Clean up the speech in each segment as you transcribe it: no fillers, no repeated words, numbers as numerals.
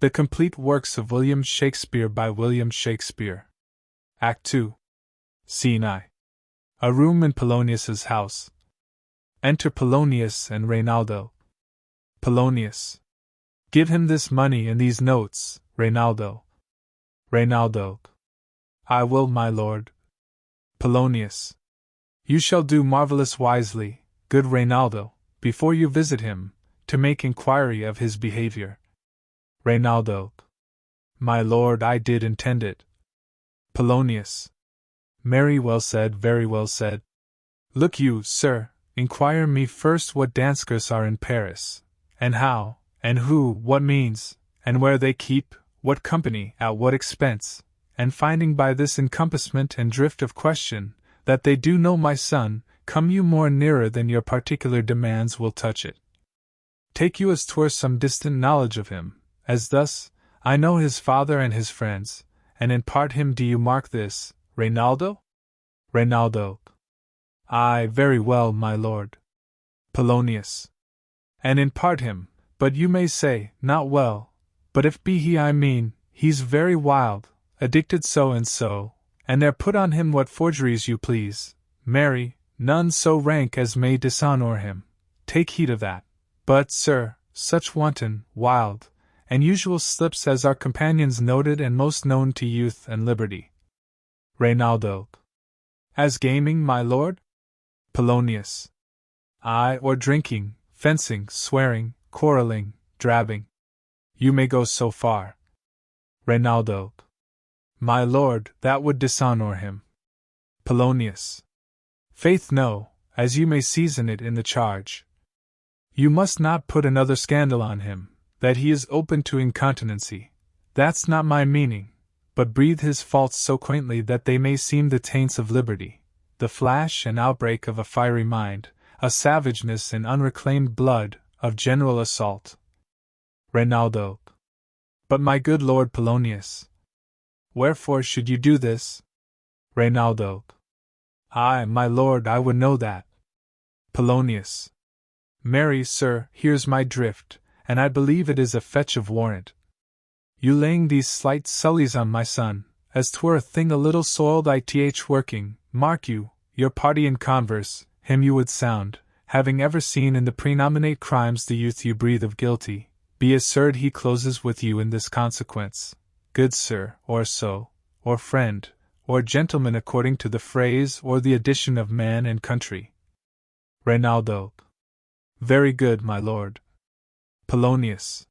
The Complete Works of William Shakespeare by William Shakespeare. Act 2. Scene I. A room in Polonius's house. Enter Polonius and Reynaldo. Polonius. Give him this money and these notes, Reynaldo. Reynaldo. I will, my lord. Polonius. You shall do marvelous wisely, good Reynaldo, before you visit him, to make inquiry of his behavior. Reynaldo. My lord, I did intend it. Polonius. Very well said, very well said. Look you, sir, inquire me first what danskers are in Paris, and how, and who, what means, and where they keep, what company, at what expense, and finding by this encompassment and drift of question, that they do know my son, come you more nearer than your particular demands will touch it. Take you as 'twere some distant knowledge of him, as thus, I know his father and his friends, and in part him do you mark this, Reynaldo? Reynaldo. Aye, very well, my lord. Polonius. And in part him, but you may say, not well, but if be he I mean, he's very wild, addicted so and so, and there put on him what forgeries you please, marry, none so rank as may dishonour him, take heed of that, but, sir, such wanton, wild, and usual slips as our companions noted and most known to youth and liberty. Reynaldo. As gaming, my lord? Polonius. Aye, or drinking, fencing, swearing, quarrelling, drabbing. You may go so far. Reynaldo. My lord, that would dishonour him. Polonius. Faith no, as you may season it in the charge. You must not put another scandal on him, that he is open to incontinency. That's not my meaning, but breathe his faults so quaintly that they may seem the taints of liberty, the flash and outbreak of a fiery mind, a savageness in unreclaimed blood, of general assault. Reynaldo. But my good lord Polonius. Wherefore should you do this? Reynaldo. Aye, my lord, I would know that. Polonius. Marry, sir, here's my drift, and I believe it is a fetch of warrant. You laying these slight sullies on my son, as 'twere a thing a little soiled ith working, mark you, your party in converse, him you would sound, having ever seen in the prenominate crimes the youth you breathe of guilty, be assured he closes with you in this consequence, good sir, or so, or friend, or gentleman according to the phrase or the addition of man and country. Reynaldo. Very good, my lord. Polonius.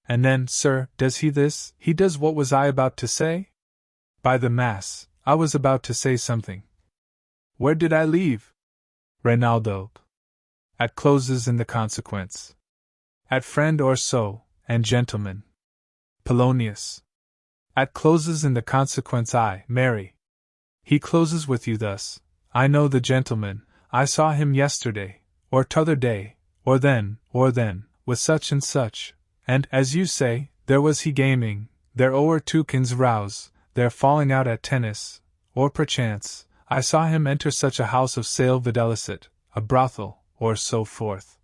And then, sir, does he this? He does what was I about to say? By the mass, I was about to say something. Where did I leave? Reynaldo. At closes in the consequence. At friend or so, and gentleman. Polonius. At closes in the consequence I, marry. He closes with you thus, I know the gentleman, I saw him yesterday, or t'other day, or then, with such and such, and, as you say, there was he gaming, there o'er Tukins rouse, there falling out at tennis, or perchance, I saw him enter such a house of sale videlicet, a brothel, or so forth.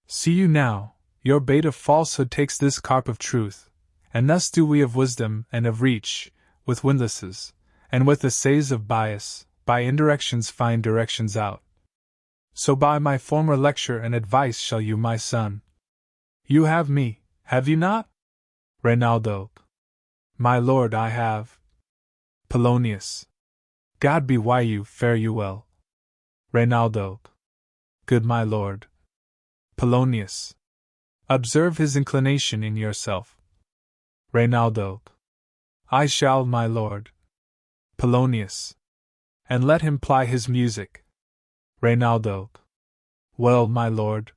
See you now, your bait of falsehood takes this carp of truth, and thus do we of wisdom and of reach, with windlasses, and with essays of bias, by indirections find directions out. So by my former lecture and advice shall you, my son. You have me, have you not? Reynaldo. My lord, I have. Polonius. God be wy you, fare you well. Reynaldo. Good my lord. Polonius. Observe his inclination in yourself. Reynaldo. I shall, my lord. Polonius. And let him ply his music. Reynaldo. Well, my lord.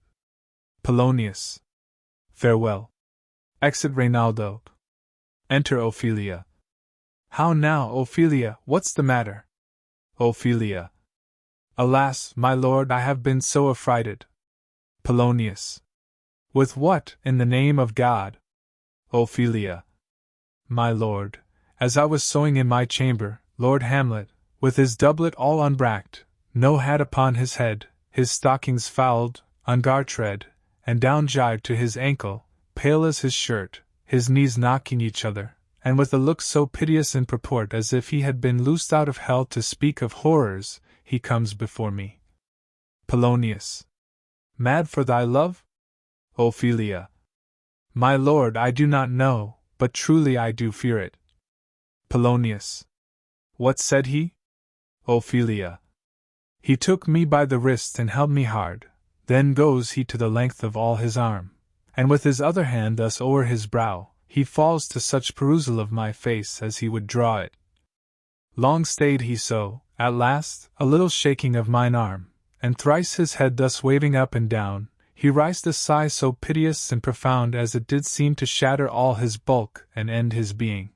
Polonius. Farewell. Exit Reynaldo. Enter Ophelia. How now, Ophelia, what's the matter? Ophelia. Alas, my lord, I have been so affrighted. Polonius. With what, in the name of God? Ophelia. My lord, as I was sewing in my chamber, Lord Hamlet, with his doublet all unbracked, no hat upon his head, his stockings fouled, ungartred, and down jibed to his ankle, pale as his shirt, his knees knocking each other, and with a look so piteous in purport as if he had been loosed out of hell to speak of horrors, he comes before me. Polonius. Mad for thy love? Ophelia. My lord, I do not know, but truly I do fear it. Polonius. What said he? Ophelia. He took me by the wrist and held me hard, then goes he to the length of all his arm, and with his other hand thus o'er his brow, he falls to such perusal of my face as he would draw it. Long stayed he so, at last, a little shaking of mine arm, and thrice his head thus waving up and down, he rised a sigh so piteous and profound as it did seem to shatter all his bulk and end his being.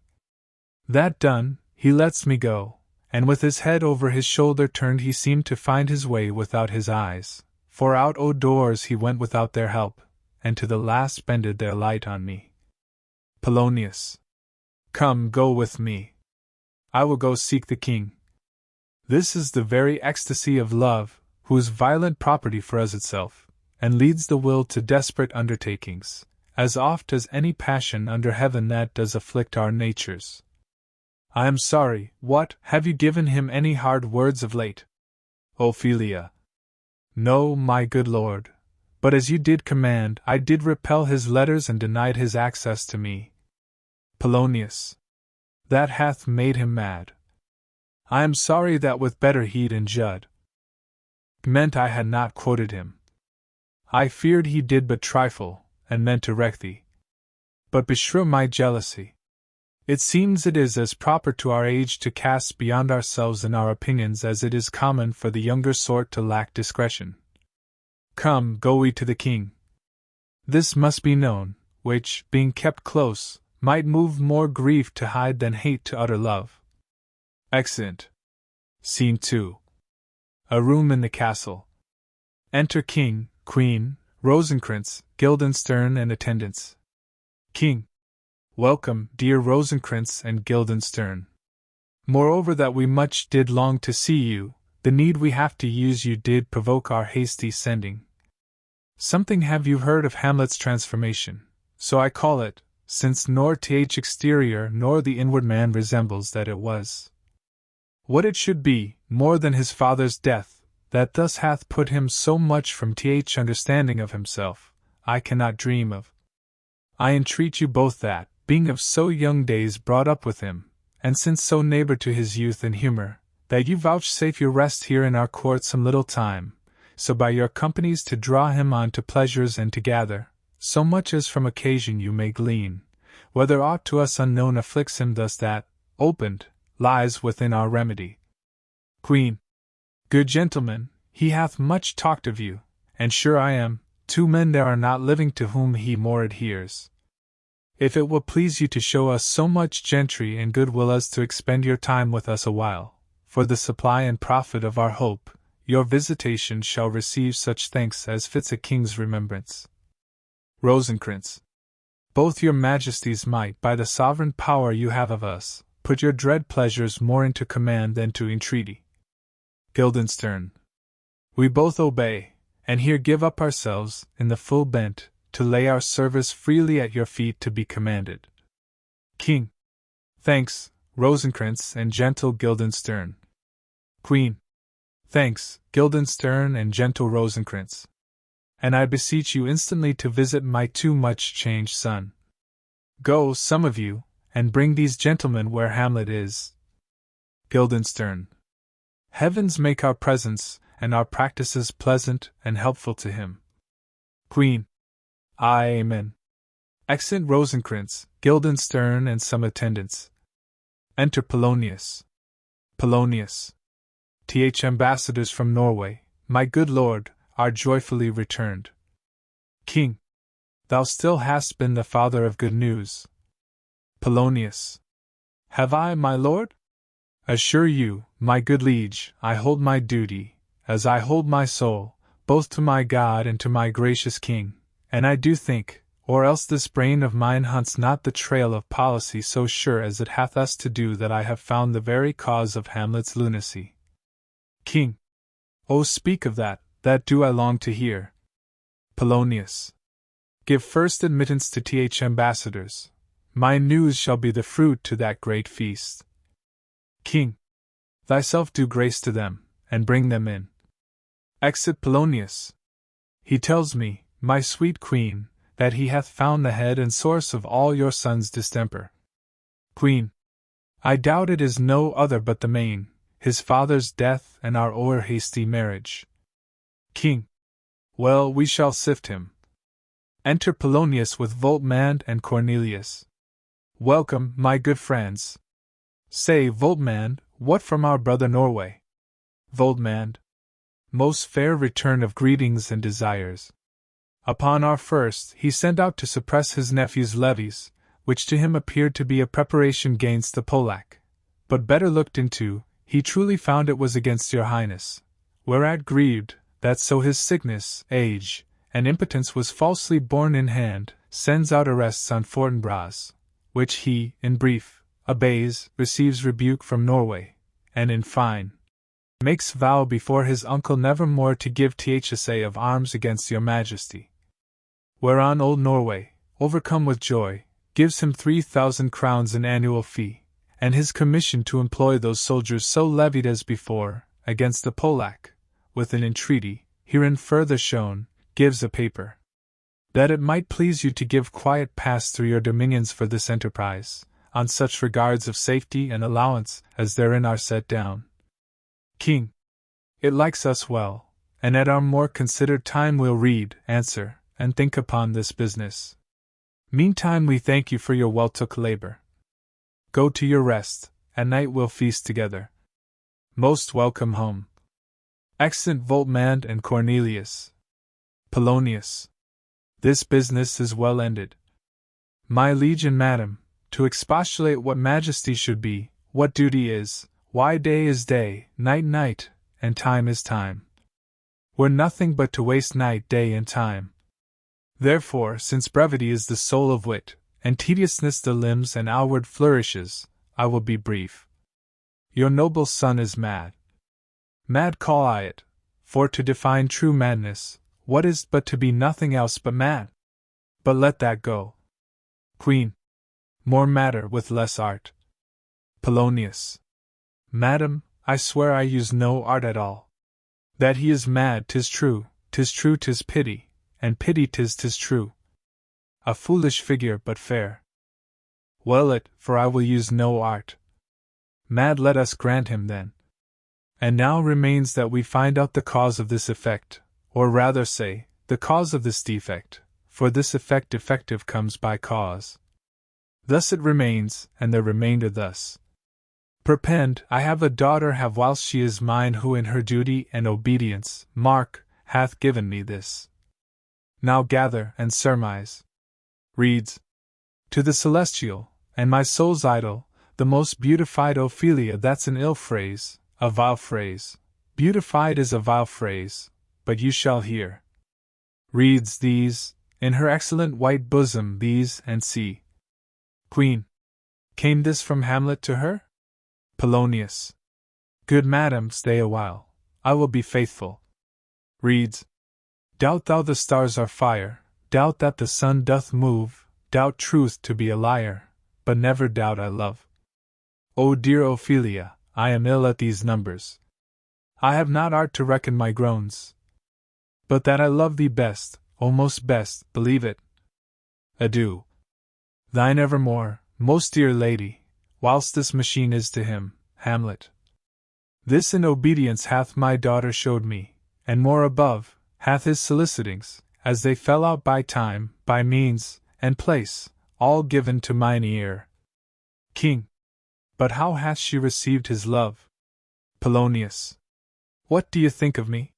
That done, he lets me go, and with his head over his shoulder turned he seemed to find his way without his eyes, for out o' doors he went without their help, and to the last spended their light on me. Polonius. Come, go with me. I will go seek the king. This is the very ecstasy of love, whose violent property froze itself, and leads the will to desperate undertakings, as oft as any passion under heaven that does afflict our natures. I am sorry. What, have you given him any hard words of late? Ophelia. No, my good lord, but as you did command, I did repel his letters and denied his access to me. Polonius. That hath made him mad. I am sorry that with better heed and judgment I had not quoted him. I feared he did but trifle, and meant to wreck thee. But beshrew my jealousy. It seems it is as proper to our age to cast beyond ourselves in our opinions as it is common for the younger sort to lack discretion. Come, go we to the king. This must be known, which, being kept close, might move more grief to hide than hate to utter love. Exeunt. Scene 2. A room in the castle. Enter King, Queen, Rosencrantz, Guildenstern and attendants. King. Welcome, dear Rosencrantz and Guildenstern. Moreover that we much did long to see you, the need we have to use you did provoke our hasty sending. Something have you heard of Hamlet's transformation, so I call it, since nor th exterior nor the inward man resembles that it was. What it should be, more than his father's death, that thus hath put him so much from th understanding of himself, I cannot dream of. I entreat you both that, being of so young days brought up with him, and since so neighbor to his youth and humor, that you vouchsafe your rest here in our court some little time, so by your companies to draw him on to pleasures and to gather, so much as from occasion you may glean, whether aught to us unknown afflicts him thus that, opened, lies within our remedy. Queen. Good gentleman, he hath much talked of you, and sure I am, 2 men there are not living to whom he more adheres. If it will please you to show us so much gentry and goodwill as to expend your time with us a while, for the supply and profit of our hope, your visitation shall receive such thanks as fits a king's remembrance. Rosencrantz. Both your majesties might, by the sovereign power you have of us, put your dread pleasures more into command than to entreaty. Guildenstern. We both obey, and here give up ourselves, in the full bent, to lay our service freely at your feet to be commanded. King. Thanks, Rosencrantz and gentle Guildenstern. Queen. Thanks, Guildenstern and gentle Rosencrantz. And I beseech you instantly to visit my too much changed son. Go, some of you, and bring these gentlemen where Hamlet is. Guildenstern. Heavens make our presence and our practices pleasant and helpful to him. Queen. Amen. Exeunt Rosencrantz, Guildenstern and some attendants. Enter Polonius. Polonius. Th ambassadors from Norway, my good lord, are joyfully returned. King. Thou still hast been the father of good news. Polonius. Have I, my lord? Assure you, my good liege, I hold my duty, as I hold my soul, both to my God and to my gracious king, and I do think, or else this brain of mine hunts not the trail of policy so sure as it hath us to do, that I have found the very cause of Hamlet's lunacy. King. Oh, speak of that do I long to hear. Polonius. Give first admittance to th ambassadors, my news shall be the fruit to that great feast. King, thyself do grace to them, and bring them in. Exit Polonius. He tells me, my sweet queen, that he hath found the head and source of all your son's distemper. Queen, I doubt it is no other but the main, his father's death and our o'er hasty marriage. King, well, we shall sift him. Enter Polonius with Voltmand and Cornelius. Welcome, my good friends. Say, Voltmand, what from our brother Norway? Voltmand, most fair return of greetings and desires. Upon our first, he sent out to suppress his nephew's levies, which to him appeared to be a preparation gainst the Polack. But better looked into, he truly found it was against your highness, whereat grieved, that so his sickness, age, and impotence was falsely borne in hand, sends out arrests on Fortinbras, which he, in brief, obeys, receives rebuke from Norway, and in fine, makes vow before his uncle never more to give THSA of arms against your majesty. Whereon old Norway, overcome with joy, gives him 3,000 crowns in annual fee, and his commission to employ those soldiers so levied as before, against the Polack, with an entreaty, herein further shown, gives a paper, that it might please you to give quiet pass through your dominions for this enterprise, on such regards of safety and allowance as therein are set down. King, it likes us well, and at our more considered time we'll read, answer, and think upon this business. Meantime we thank you for your well-took labor. Go to your rest, at night we'll feast together. Most welcome home. Exeunt Voltmand and Cornelius. Polonius. This business is well ended. My liege and madam, to expostulate what majesty should be, what duty is, why day is day, night, and time is time, were nothing but to waste night, day, and time. Therefore, since brevity is the soul of wit, and tediousness the limbs and outward flourishes, I will be brief. Your noble son is mad. Mad call I it, for to define true madness, what is but to be nothing else but mad? But let that go. Queen, more matter with less art. Polonius. Madam, I swear I use no art at all. That he is mad 'tis true, 'tis pity, and pity 'tis true. A foolish figure but fair. Well it, for I will use no art. Mad let us grant him then. And now remains that we find out the cause of this effect, or rather say, the cause of this defect, for this effect defective comes by cause. Thus it remains, and the remainder thus. Perpend, I have a daughter have whilst she is mine who in her duty and obedience, mark, hath given me this. Now gather and surmise. Reads, to the celestial, and my soul's idol, the most beautified Ophelia. That's an ill phrase, a vile phrase. Beautified is a vile phrase, but you shall hear. Reads these, in her excellent white bosom these, and see. Queen, came this from Hamlet to her? Polonius. Good madam, stay a while, I will be faithful. Reads, doubt thou the stars are fire, doubt that the sun doth move, doubt truth to be a liar, but never doubt I love. O dear Ophelia, I am ill at these numbers. I have not art to reckon my groans. But that I love thee best, O most best, believe it. Adieu. Thine evermore, most dear lady, whilst this machine is to him, Hamlet. This in obedience hath my daughter showed me, and more above, hath his solicitings, as they fell out by time, by means, and place, all given to mine ear. King. But how hath she received his love? Polonius. What do you think of me?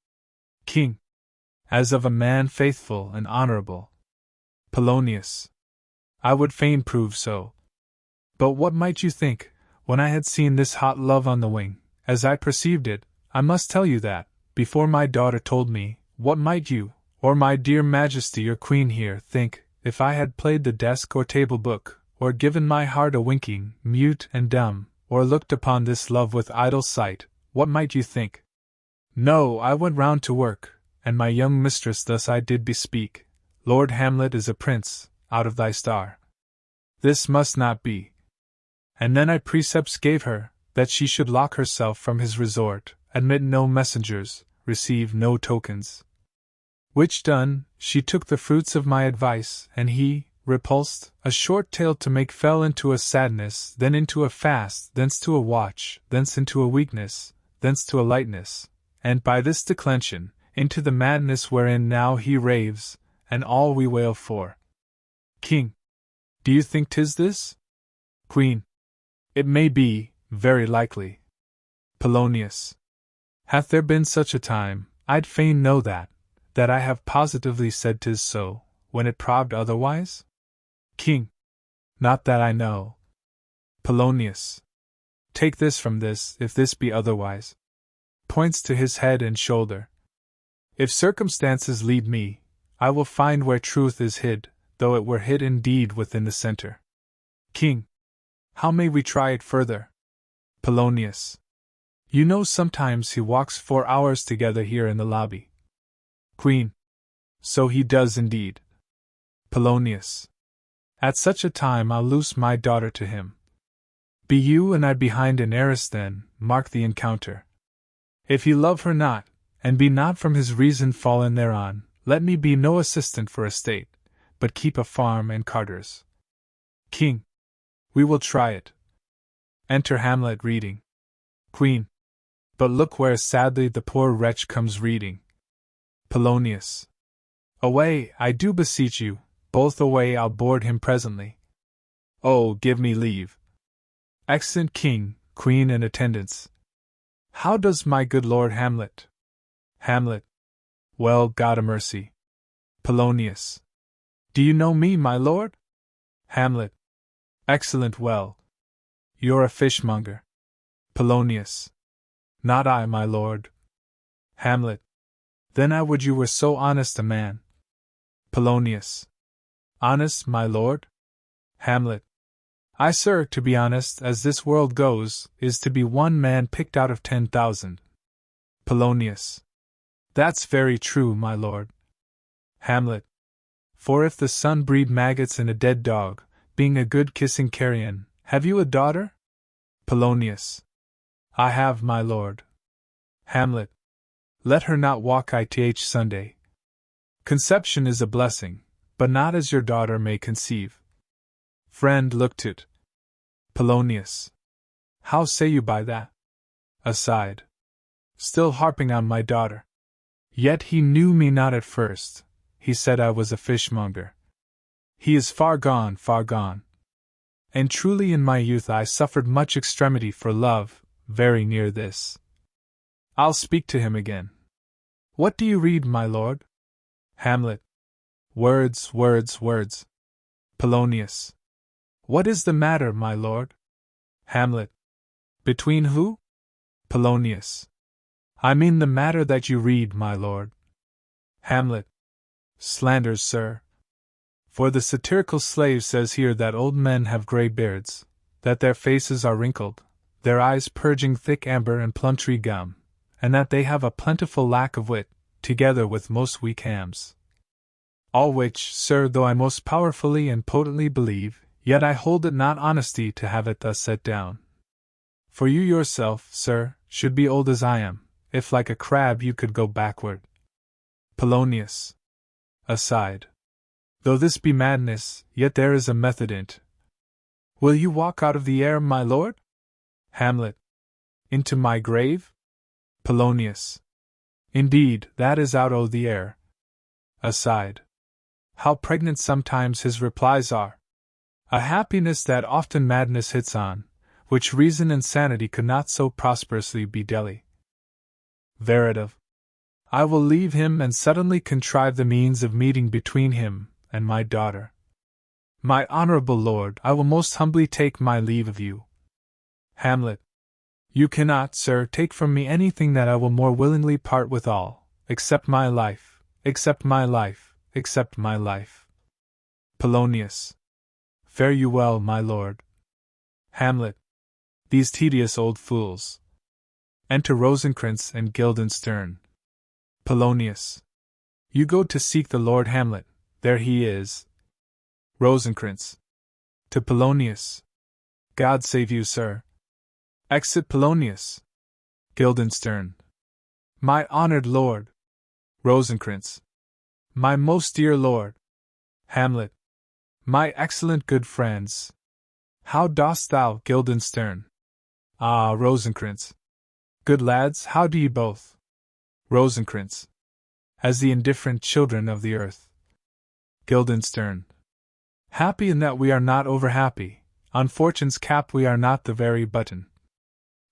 King. As of a man faithful and honorable. Polonius. I would fain prove so. But what might you think, when I had seen this hot love on the wing, as I perceived it, I must tell you that, before my daughter told me, what might you, or my dear majesty your queen here, think, if I had played the desk or table book, or given my heart a winking, mute and dumb, or looked upon this love with idle sight, what might you think? No, I went round to work, and my young mistress thus I did bespeak, Lord Hamlet is a prince, out of thy star. This must not be. And then I precepts gave her, that she should lock herself from his resort, admit no messengers, receive no tokens. Which done, she took the fruits of my advice, and he, repulsed, a short tale to make fell into a sadness, then into a fast, thence to a watch, thence into a weakness, thence to a lightness, and by this declension, into the madness wherein now he raves, and all we wail for. King. Do you think 'tis this? Queen. It may be, very likely. Polonius. Hath there been such a time, I'd fain know that I have positively said 'tis so, when it proved otherwise? King. Not that I know. Polonius. Take this from this, if this be otherwise. Points to his head and shoulder. If circumstances lead me, I will find where truth is hid, though it were hid indeed within the center. King. How may we try it further? Polonius. You know sometimes he walks 4 hours together here in the lobby. Queen. So he does indeed. Polonius. At such a time I'll loose my daughter to him. Be you and I behind an arras then, mark the encounter. If he love her not, and be not from his reason fallen thereon, let me be no assistant for estate, but keep a farm and carters. King. We will try it. Enter Hamlet reading. Queen. But look where sadly the poor wretch comes reading. Polonius. Away, I do beseech you, both away, I'll board him presently. Oh, give me leave. Excellent King, Queen, and attendants. How does my good Lord Hamlet? Hamlet. Well, God a mercy. Polonius. Do you know me, my lord? Hamlet. Excellent well. You're a fishmonger. Polonius. Not I, my lord. Hamlet. Then I would you were so honest a man. Polonius. Honest, my lord? Hamlet. I, sir, to be honest, as this world goes, is to be one man picked out of 10,000. Polonius. That's very true, my lord. Hamlet. For if the sun breed maggots in a dead dog, being a good kissing carrion, have you a daughter? Polonius. I have, my lord. Hamlet. Let her not walk ith Sunday. Conception is a blessing, but not as your daughter may conceive. Friend looked it. Polonius. How say you by that? Aside. Still harping on my daughter. Yet he knew me not at first, he said I was a fishmonger. He is far gone, far gone. And truly in my youth I suffered much extremity for love, very near this. I'll speak to him again. What do you read, my lord? Hamlet. Words, words, words. Polonius. What is the matter, my lord? Hamlet. Between who? Polonius. I mean the matter that you read, my lord. Hamlet. Slanders, sir. For the satirical slave says here that old men have grey beards, that their faces are wrinkled, their eyes purging thick amber and plum-tree gum, and that they have a plentiful lack of wit, together with most weak hams. All which, sir, though I most powerfully and potently believe, yet I hold it not honesty to have it thus set down. For you yourself, sir, should be old as I am, if like a crab you could go backward. Polonius. Aside. Though this be madness, yet there is a method in't. Will you walk out of the air, my lord? Hamlet. Into my grave? Polonius. Indeed, that is out o' the air. Aside. How pregnant sometimes his replies are! A happiness that often madness hits on, which reason and sanity could not so prosperously be deli. Veritive. I will leave him and suddenly contrive the means of meeting between him and my daughter. My honorable lord, I will most humbly take my leave of you. Hamlet. You cannot, sir, take from me anything that I will more willingly part withal, except my life, except my life, except my life. Polonius. Fare you well, my lord. Hamlet. These tedious old fools. Enter Rosencrantz and Guildenstern. Polonius. You go to seek the Lord Hamlet, there he is. Rosencrantz. To Polonius. God save you, sir. Exit Polonius. Guildenstern. My honored lord. Rosencrantz. My most dear lord. Hamlet. My excellent good friends. How dost thou, Guildenstern? Ah, Rosencrantz. Good lads, how do ye both? Rosencrantz. As the indifferent children of the earth. Guildenstern. Happy in that we are not over happy, on fortune's cap we are not the very button.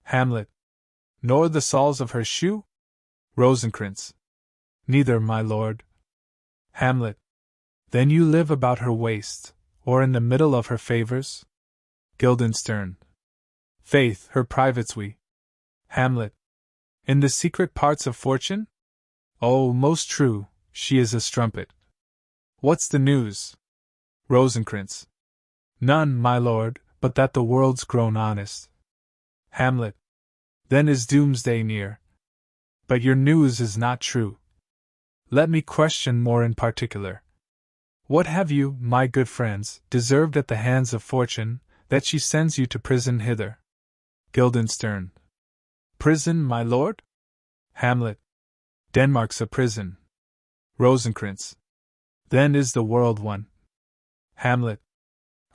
Hamlet. Nor the soles of her shoe? Rosencrantz. Neither, my lord. Hamlet. Then you live about her waist, or in the middle of her favors? Guildenstern. Faith, her privates we. Hamlet. In the secret parts of fortune? Oh, most true, she is a strumpet. What's the news? Rosencrantz. None, my lord, but that the world's grown honest. Hamlet. Then is doomsday near. But your news is not true. Let me question more in particular. What have you, my good friends, deserved at the hands of fortune, that she sends you to prison hither? Guildenstern. Prison, my lord? Hamlet. Denmark's a prison. Rosencrantz. Then is the world one. Hamlet.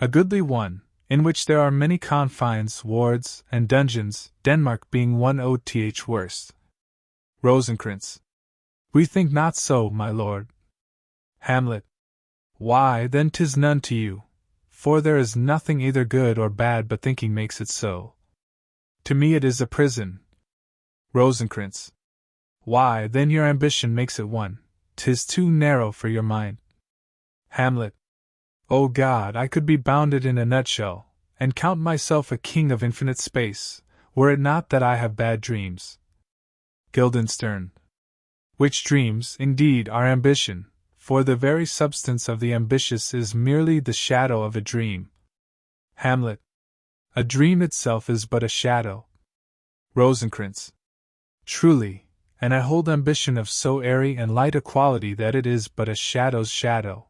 A goodly one, in which there are many confines, wards, and dungeons, Denmark being one oth worst. Rosencrantz. We think not so, my lord. Hamlet. Why, then 'tis none to you, for there is nothing either good or bad but thinking makes it so. To me it is a prison. Rosencrantz. Why, then your ambition makes it one, 'tis too narrow for your mind. Hamlet. O God, I could be bounded in a nutshell, and count myself a king of infinite space, were it not that I have bad dreams. Guildenstern. Which dreams, indeed, are ambition, for the very substance of the ambitious is merely the shadow of a dream. Hamlet. A dream itself is but a shadow. Rosencrantz. Truly, and I hold ambition of so airy and light a quality that it is but a shadow's shadow.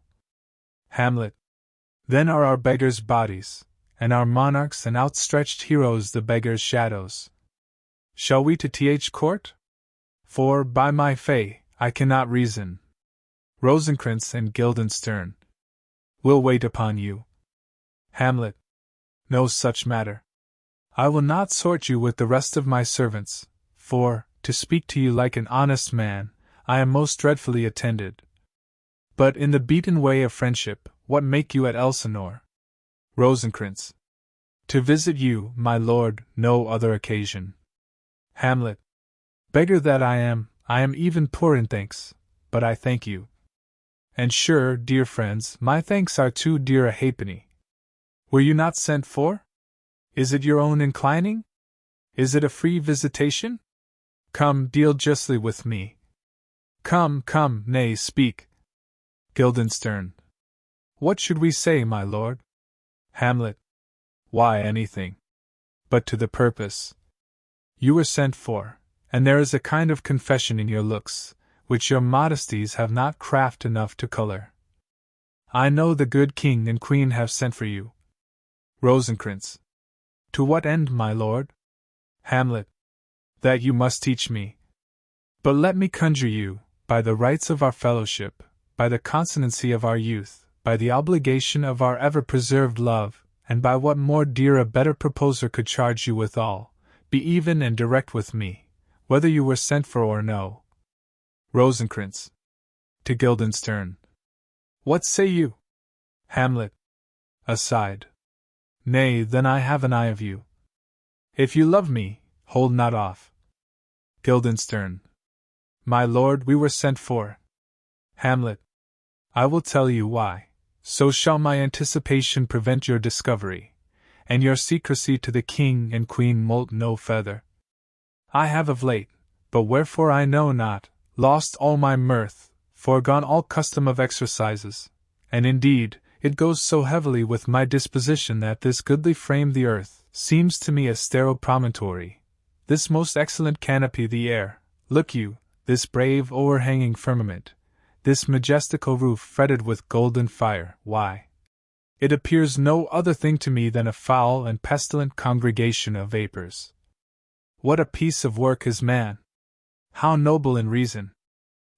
Hamlet. Then are our beggars' bodies, and our monarchs and outstretched heroes the beggars' shadows. Shall we to th court? For, by my fay, I cannot reason. Rosencrantz and Guildenstern. Will wait upon you. Hamlet. No such matter. I will not sort you with the rest of my servants, for, to speak to you like an honest man, I am most dreadfully attended. But in the beaten way of friendship, what make you at Elsinore? Rosencrantz. To visit you, my lord, no other occasion. Hamlet. Beggar that I am even poor in thanks, but I thank you. And sure, dear friends, my thanks are too dear a halfpenny. Were you not sent for? Is it your own inclining? Is it a free visitation? Come, deal justly with me. Come, nay, speak. Guildenstern. What should we say, my lord? Hamlet. Why, anything. But to the purpose. You were sent for, and there is a kind of confession in your looks, which your modesties have not craft enough to color. I know the good king and queen have sent for you. Rosencrantz. To what end, my lord? Hamlet. That you must teach me. But let me conjure you, by the rights of our fellowship, by the consonancy of our youth, by the obligation of our ever-preserved love, and by what more dear a better proposer could charge you withal, be even and direct with me, whether you were sent for or no. Rosencrantz. To Guildenstern. What say you? Hamlet. Aside. Nay, then I have an eye of you. If you love me, hold not off. Guildenstern. My lord, we were sent for. Hamlet. I will tell you why. So shall my anticipation prevent your discovery, and your secrecy to the king and queen moult no feather. I have of late, but wherefore I know not, lost all my mirth, foregone all custom of exercises, and indeed, it goes so heavily with my disposition that this goodly frame the earth seems to me a sterile promontory, this most excellent canopy the air, look you, this brave o'erhanging firmament, this majestical roof fretted with golden fire, why, It appears no other thing to me than a foul and pestilent congregation of vapors. What a piece of work is man! How noble in reason!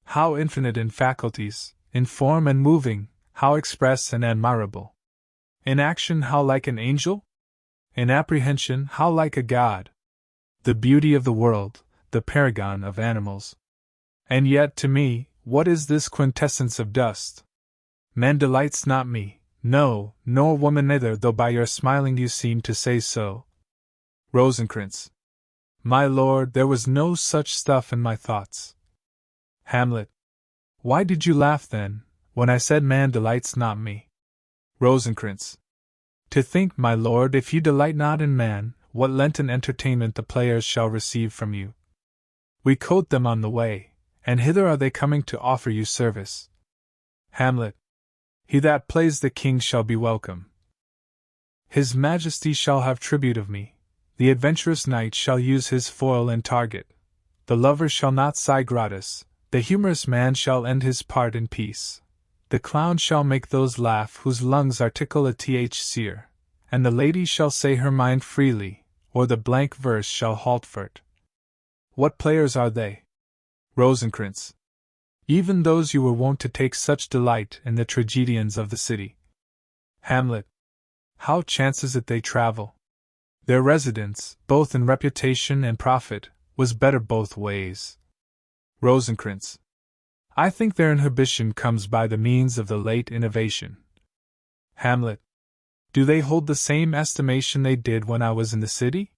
How infinite in faculties, in form and moving, how express and admirable! In action how like an angel? In apprehension how like a god! The beauty of the world, the paragon of animals. And yet, to me, what is this quintessence of dust? Man delights not me, no, nor woman neither, though by your smiling you seem to say so. Rosencrantz. My lord, there was no such stuff in my thoughts. Hamlet. Why did you laugh then, when I said man delights not me? Rosencrantz. To think, my lord, if you delight not in man, what Lenten entertainment the players shall receive from you. We quote them on the way, and hither are they coming to offer you service. Hamlet. He that plays the king shall be welcome. His Majesty shall have tribute of me. The adventurous knight shall use his foil and target. The lover shall not sigh gratis. The humorous man shall end his part in peace. The clown shall make those laugh whose lungs article a th-seer, and the lady shall say her mind freely, or the blank verse shall halt for't. What players are they? Rosencrantz. Even those you were wont to take such delight in the tragedians of the city. Hamlet. How chances it they travel? Their residence, both in reputation and profit, was better both ways. Rosencrantz. I think their inhibition comes by the means of the late innovation. Hamlet. Do they hold the same estimation they did when I was in the city?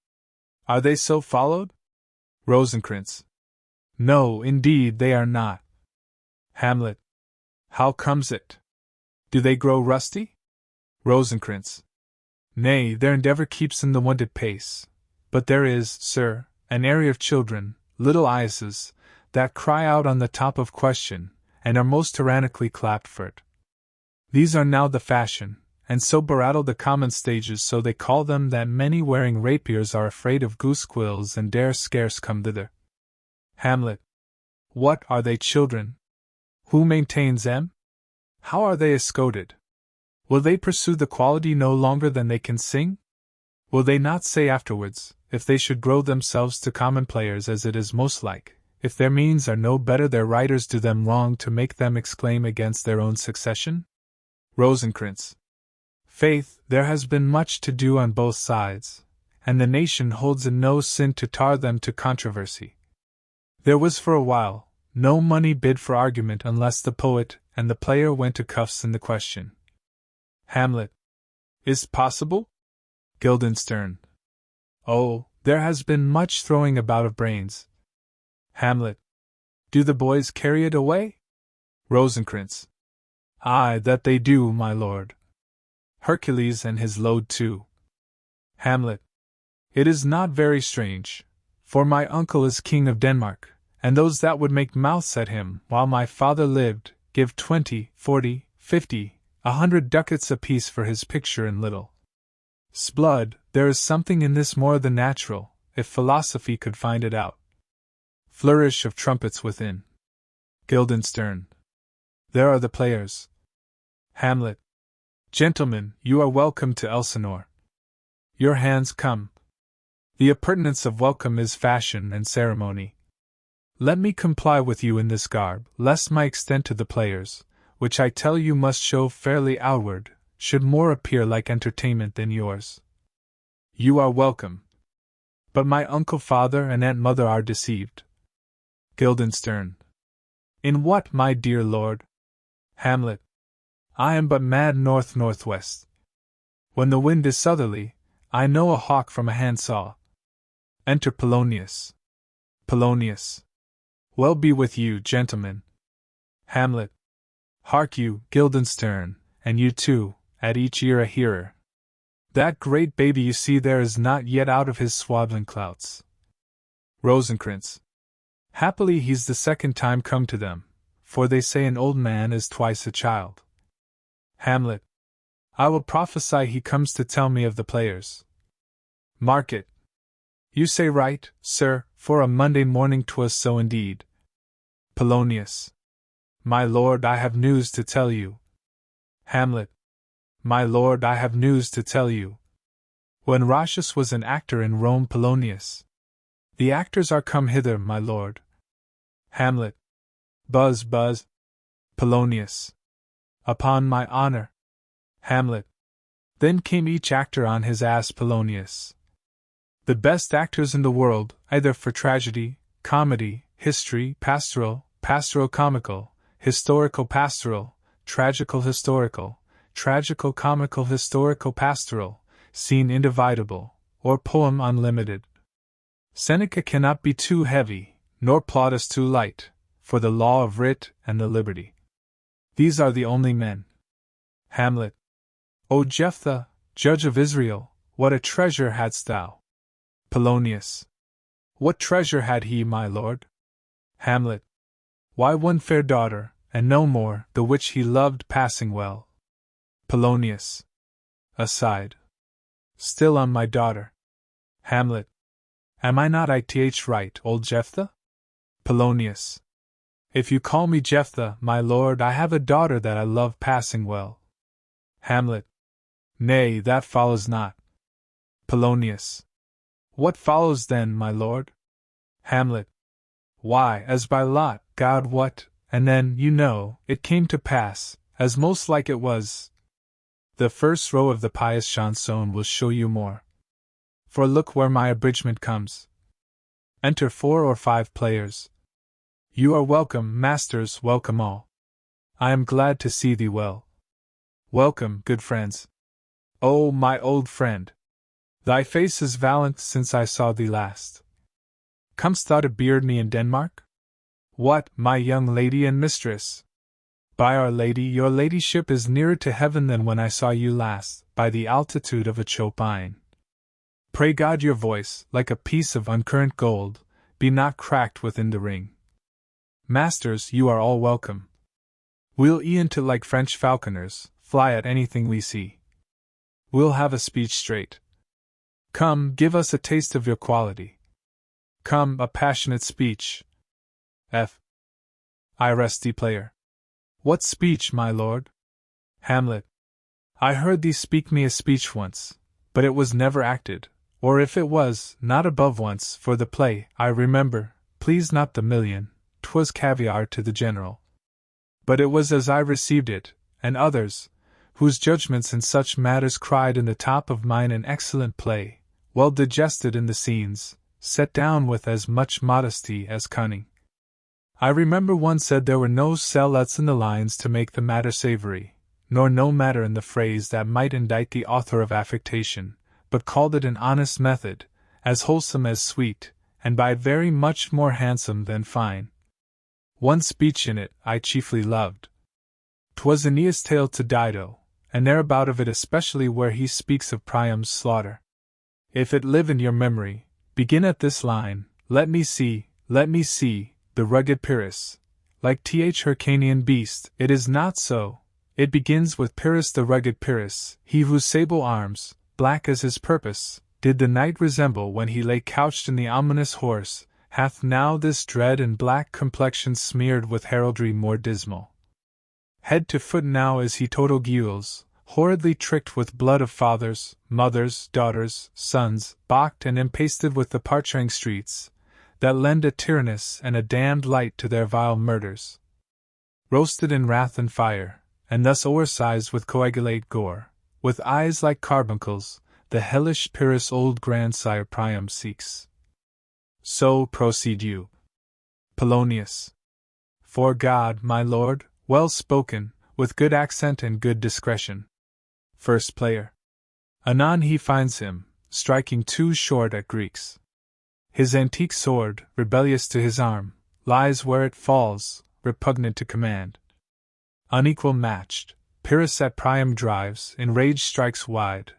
Are they so followed? Rosencrantz. No, indeed they are not. Hamlet. How comes it? Do they grow rusty? Rosencrantz. Nay, their endeavor keeps in the wonted pace. But there is, sir, an area of children, little eyeses, that cry out on the top of question, and are most tyrannically clapped for't. These are now the fashion, and so berattle the common stages, so they call them, that many wearing rapiers are afraid of goose quills and dare scarce come thither. Hamlet. What, are they children? Who maintains them? How are they escoted? Will they pursue the quality no longer than they can sing? Will they not say afterwards, if they should grow themselves to common players, as it is most like, if their means are no better their writers do them wrong to make them exclaim against their own succession? Rosencrantz. Faith, there has been much to do on both sides, and the nation holds in no sin to tar them to controversy. There was for a while no money bid for argument unless the poet and the player went to cuffs in the question. Hamlet. Is't possible? Guildenstern. Oh, there has been much throwing about of brains. Hamlet. Do the boys carry it away? Rosencrantz. Aye, that they do, my lord. Hercules and his load too. Hamlet. It is not very strange, for my uncle is king of Denmark, and those that would make mouths at him while my father lived give 20, 40, 50, 100 ducats apiece for his picture in little. S'blood, there is something in this more than natural, if philosophy could find it out. Flourish of trumpets within. Guildenstern. There are the players. Hamlet. Gentlemen, you are welcome to Elsinore. Your hands come. The appurtenance of welcome is fashion and ceremony. Let me comply with you in this garb, lest my extent to the players, which I tell you must show fairly outward, should more appear like entertainment than yours. You are welcome. But my uncle father and aunt mother are deceived. Guildenstern. In what, my dear lord? Hamlet. I am but mad north-northwest. When the wind is southerly, I know a hawk from a handsaw. Enter Polonius. Polonius. Well be with you, gentlemen. Hamlet. Hark you, Guildenstern, and you too, at each ear a hearer. That great baby you see there is not yet out of his swaddling clouts. Rosencrantz. Happily he's the second time come to them, for they say an old man is twice a child. Hamlet. I will prophesy he comes to tell me of the players. Mark it. You say right, sir, for a Monday morning 'twas so indeed. Polonius. My lord, I have news to tell you. Hamlet. my lord, I have news to tell you. When Roscius was an actor in Rome, Polonius. The actors are come hither, my lord. Hamlet. Buzz, buzz. Polonius. Upon my honor. Hamlet. Then came each actor on his ass, Polonius. The best actors in the world, either for tragedy, comedy, history, pastoral, pastoral-comical, historical-pastoral, tragical-historical, tragical-comical-historical-pastoral, scene individable, or poem unlimited. Seneca cannot be too heavy, nor Plautus too light, for the law of writ and the liberty. These are the only men. Hamlet. O Jephthah, judge of Israel, what a treasure hadst thou! Polonius. What treasure had he, my lord? Hamlet. Why, one fair daughter, and no more, the which he loved passing well. Polonius. Aside. Still on my daughter. Hamlet. Am I not right, old Jephthah? Polonius. If you call me Jephthah, my lord, I have a daughter that I love passing well. Hamlet. Nay, that follows not. Polonius. What follows then, my lord? Hamlet. Why, as by lot, God what, and then, you know, it came to pass, as most like it was. The first row of the pious chanson will show you more. For look where my abridgment comes. Enter 4 or 5 players. You are welcome, masters, welcome all. I am glad to see thee well. Welcome, good friends. Oh, my old friend! Thy face is valiant since I saw thee last. Comest thou to beard me in Denmark? What, my young lady and mistress? By Our Lady, your ladyship is nearer to heaven than when I saw you last, by the altitude of a chopine. Pray God your voice, like a piece of uncurrent gold, be not cracked within the ring. Masters, you are all welcome. We'll e'en to like French falconers, fly at anything we see. We'll have a speech straight. Come, give us a taste of your quality. Come, a passionate speech. F. I rusty player. What speech, my lord? Hamlet. I heard thee speak me a speech once, but it was never acted, or if it was, not above once, for the play, I remember, please not the million, 'twas caviar to the general. But it was as I received it, and others, whose judgments in such matters cried in the top of mine an excellent play, well digested in the scenes, set down with as much modesty as cunning. I remember one said there were no sell-outs in the lines to make the matter savory, nor no matter in the phrase that might indict the author of affectation, but called it an honest method, as wholesome as sweet, and by very much more handsome than fine. One speech in it I chiefly loved. 'Twas Aeneas' tale to Dido, and thereabout of it especially where he speaks of Priam's slaughter. If it live in your memory, begin at this line, let me see, the rugged Pyrrhus. Like th Hyrcanian beast, it is not so. It begins with Pyrrhus, the rugged Pyrrhus, he whose sable arms, black as his purpose, did the knight resemble when he lay couched in the ominous horse, hath now this dread and black complexion smeared with heraldry more dismal. Head to foot now is he total gules, horridly tricked with blood of fathers, mothers, daughters, sons, balked and empasted with the parching streets, that lend a tyrannous and a damned light to their vile murders. Roasted in wrath and fire, and thus o'ersized with coagulate gore, with eyes like carbuncles, the hellish Pyrrhus old grandsire Priam seeks. So proceed you. Polonius. For God, my lord, well spoken, with good accent and good discretion. First player. Anon he finds him, striking too short at Greeks. His antique sword, rebellious to his arm, lies where it falls, repugnant to command. Unequal matched, Pyrrhus at Priam drives, in rage strikes wide,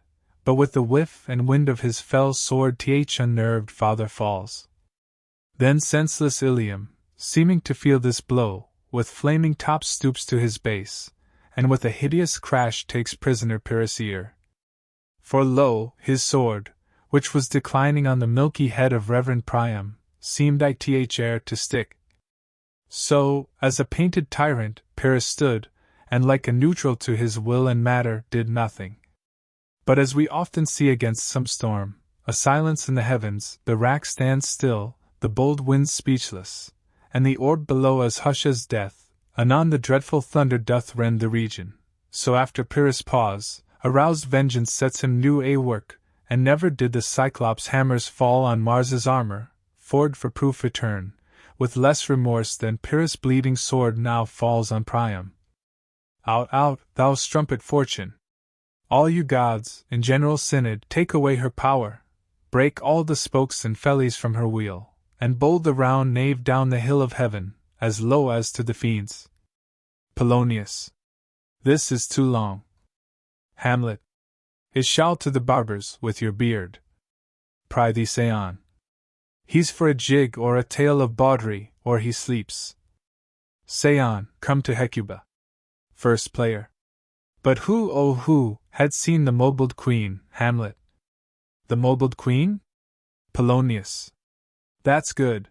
but with the whiff and wind of his fell sword th unnerved father falls. Then senseless Ilium, seeming to feel this blow, with flaming top stoops to his base, and with a hideous crash takes prisoner Pyrrhus' ear. For lo, his sword, which was declining on the milky head of Reverend Priam, seemed ith ere to stick. So, as a painted tyrant, Pyrrhus stood, and like a neutral to his will and matter, did nothing. But as we often see against some storm, a silence in the heavens, the rack stands still, the bold winds speechless, and the orb below as hush as death, anon the dreadful thunder doth rend the region. So after Pyrrhus' pause, aroused vengeance sets him new a work, and never did the Cyclops' hammers fall on Mars's armor, for'ard for proof return, with less remorse than Pyrrhus' bleeding sword now falls on Priam. Out, out, thou strumpet Fortune! All you gods, in general synod, take away her power, break all the spokes and fellies from her wheel, and bowl the round nave down the hill of heaven, as low as to the fiends. Polonius. This is too long. Hamlet. Is shall to the barbers with your beard. Prithee say on. He's for a jig or a tale of bawdry, or he sleeps. Say on, come to Hecuba. First player. But who, oh who, had seen the mobled queen, Hamlet? The mobled queen? Polonius. That's good.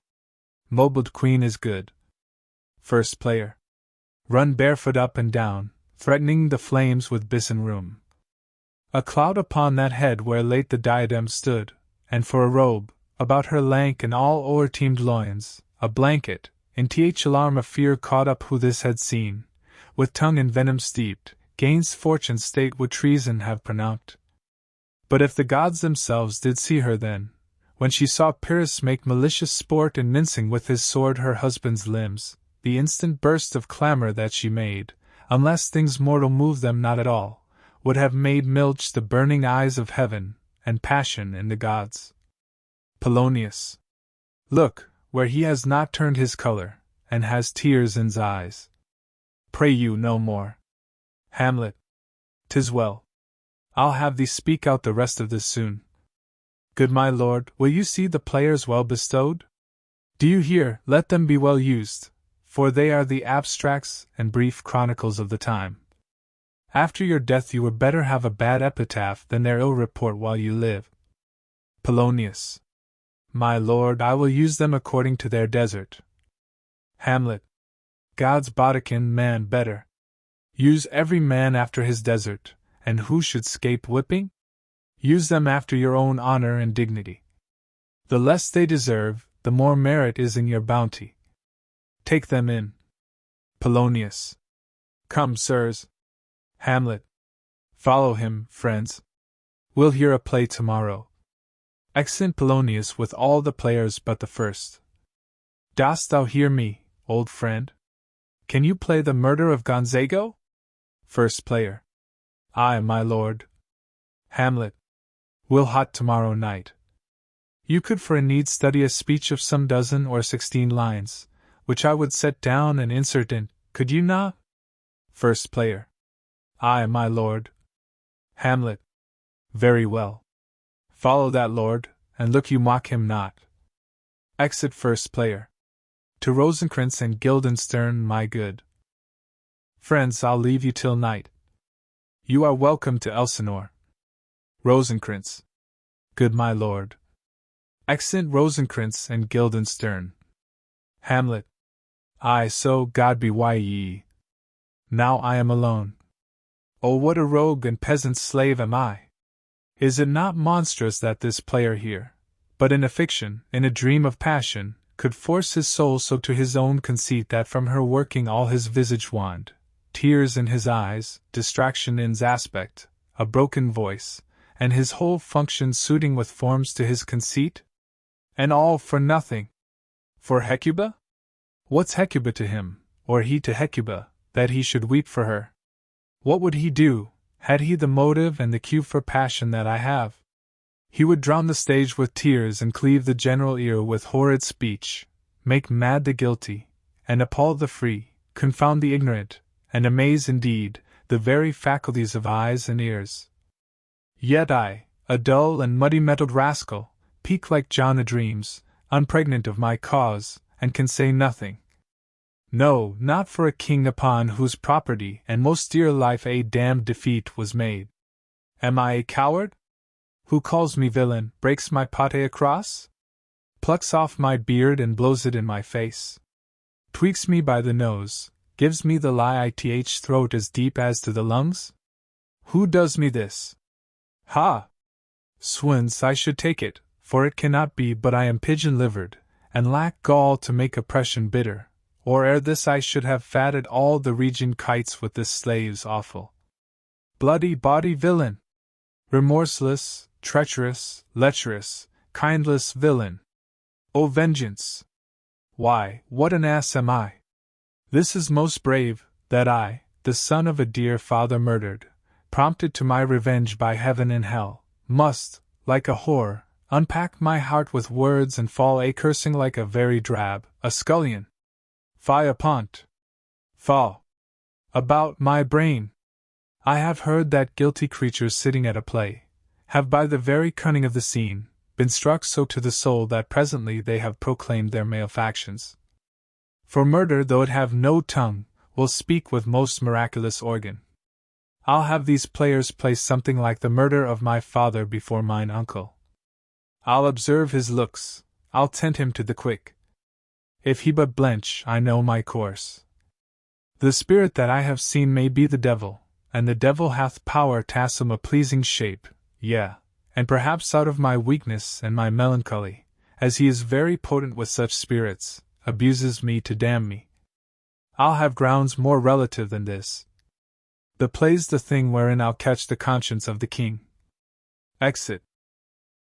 Mobled queen is good. First player. Run barefoot up and down, threatening the flames with bison room. A cloud upon that head where late the diadem stood, and for a robe, about her lank and all o'er-teemed loins, a blanket, in th alarm of fear caught up who this had seen, with tongue in venom steeped, gains fortune state would treason have pronounced. But if the gods themselves did see her then, when she saw Pyrrhus make malicious sport in mincing with his sword her husband's limbs, the instant burst of clamor that she made, unless things mortal move them not at all, would have made milch the burning eyes of heaven, and passion in the gods. Polonius. Look, where he has not turned his color, and has tears in's eyes. Pray you no more. Hamlet. 'Tis well. I'll have thee speak out the rest of this soon. Good my lord, will you see the players well bestowed? Do you hear? Let them be well used, for they are the abstracts and brief chronicles of the time. After your death you were better have a bad epitaph than their ill report while you live. Polonius. My lord, I will use them according to their desert. Hamlet. God's bodikin man better. Use every man after his desert, and who should scape whipping? Use them after your own honor and dignity. The less they deserve, the more merit is in your bounty. Take them in. Polonius. Come, sirs. Hamlet. Follow him, friends. We'll hear a play tomorrow. Exeunt Polonius with all the players but the first. Dost thou hear me, old friend? Can you play the murder of Gonzago? First player. Aye, my lord. Hamlet. We'll hot tomorrow night. You could for a need study a speech of some 12 or 16 lines, which I would set down and insert in, could you not? First player. Aye, my lord. Hamlet. Very well. Follow that lord, and look you mock him not. Exit first player. To Rosencrantz and Guildenstern, my good friends, I'll leave you till night. You are welcome to Elsinore. Rosencrantz. Good my lord. Exeunt Rosencrantz and Guildenstern. Hamlet. Aye, so God be why ye. Now I am alone. Oh, what a rogue and peasant's slave am I! Is it not monstrous that this player here, but in a fiction, in a dream of passion, could force his soul so to his own conceit that from her working all his visage wand, tears in his eyes, distraction in's aspect, a broken voice, and his whole function suiting with forms to his conceit? And all for nothing. For Hecuba? What's Hecuba to him, or he to Hecuba, that he should weep for her? What would he do, had he the motive and the cue for passion that I have? He would drown the stage with tears and cleave the general ear with horrid speech, make mad the guilty, and appall the free, confound the ignorant, and amaze indeed the very faculties of eyes and ears. Yet I, a dull and muddy-mettled rascal, peak like John a dreams, unpregnant of my cause, and can say nothing. No, not for a king upon whose property and most dear life a damned defeat was made. Am I a coward? Who calls me villain, breaks my pate across? Plucks off my beard and blows it in my face? Tweaks me by the nose, gives me the lie ith throat as deep as to the lungs? Who does me this? Ha! Swins, I should take it, for it cannot be but I am pigeon-livered, and lack gall to make oppression bitter, or ere this I should have fatted all the region kites with this slave's awful. Bloody body villain! Remorseless, treacherous, lecherous, kindless villain! O vengeance! Why, what an ass am I! This is most brave, that I, the son of a dear father murdered, prompted to my revenge by heaven and hell, must, like a whore, unpack my heart with words and fall a-cursing like a very drab, a scullion. Fie upon't! Fall! About my brain! I have heard that guilty creatures sitting at a play have by the very cunning of the scene been struck so to the soul that presently they have proclaimed their malefactions. For murder, though it have no tongue, will speak with most miraculous organ. I'll have these players play something like the murder of my father before mine uncle. I'll observe his looks, I'll tempt him to the quick. If he but blench, I know my course. The spirit that I have seen may be the devil, and the devil hath power t'assume a pleasing shape, yea, and perhaps out of my weakness and my melancholy, as he is very potent with such spirits, abuses me to damn me. I'll have grounds more relative than this. The play's the thing wherein I'll catch the conscience of the king. Exit.